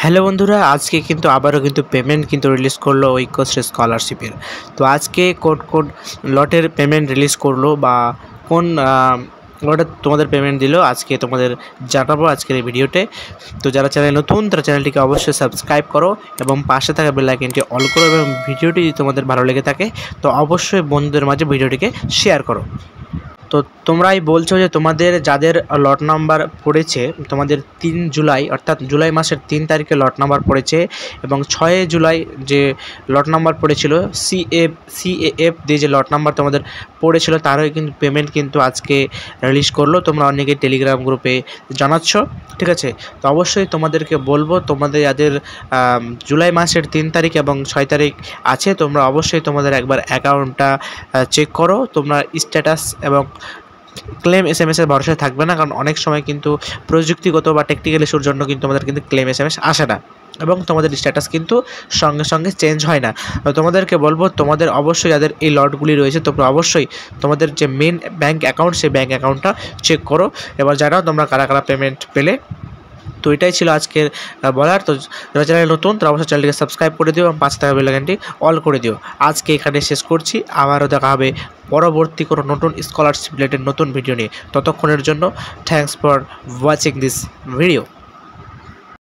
Hello বন্ধুরা, আজকে কিন্তু আবারও পেমেন্ট রিলিজ করলো ঐক্যশ্রী স্কলারশিপের। তো আজকে কোন কোন লটের পেমেন্ট রিলিজ করলো বা কোন লটে তোমাদের পেমেন্ট দিল আজকে তোমাদের জানাবো আজকের এই ভিডিওতে। তো যারা চ্যানেল নতুন তারা চ্যানেলটিকে অবশ্যই সাবস্ক্রাইব করো এবং পাশে থাকা বেল আইকনটি অল করো, এবং ভিডিওটি যদি তোমাদের ভালো লেগে থাকে তো অবশ্যই বন্ধুদের মাঝে ভিডিওটিকে শেয়ার করো। তো তোমরাই বলছো যে তোমাদের যাদের লট নাম্বার পড়েছে, তোমাদের 3 জুলাই অর্থাৎ জুলাই মাসের 3 তারিখে লট নাম্বার পড়েছে এবং 6 জুলাই যে লট নাম্বার পড়েছিল সিএএফ দিয়ে যে লট নাম্বার তোমাদের পড়েছিল তারই পেমেন্ট আজকে রিলিজ করলো। তোমরা অনেকেই টেলিগ্রাম গ্রুপে জানাচ্ছ, ঠিক আছে। তো অবশ্যই তোমাদেরকে বলবো, তোমাদের যাদের জুলাই মাসের 3 তারিখ এবং 6 তারিখ আছে তোমরা অবশ্যই তোমাদের একবার অ্যাকাউন্টটা চেক করো। তোমরা স্ট্যাটাস এবং ক্লেম এসএমএসের ভরসায় থাকবে না, কারণ অনেক সময় প্রযুক্তিগত বা টেকনিক্যাল ইস্যুর জন্য আমাদের ক্লেম এসএমএস আসে না এবং তোমাদের স্ট্যাটাস সঙ্গে সঙ্গে চেঞ্জ হয় না। তো তোমাদেরকে বলবো, তোমাদের অবশ্যই যাদের এই লটগুলি রয়েছে তোমরা অবশ্যই তোমাদের যে মেন ব্যাঙ্ক অ্যাকাউন্ট সেই ব্যাঙ্ক অ্যাকাউন্টটা চেক করো। এবার জানাও তোমরা কারা কারা পেমেন্ট পেলে। তো এটাই ছিল আজকের বলার। তো যারা চ্যানেল নতুন তারা অবশ্যই চ্যানেলটিকে সাবস্ক্রাইব করে দিও এবং পাশে থাকা বেল আইকনটি অল করে দিও। আজকে এখানে শেষ করছি, আবারও দেখা হবে পরবর্তী কোনো নতুন স্কলারশিপ রিলেটেড নতুন ভিডিও নিয়ে। ততক্ষণের জন্য thanks for watching this video.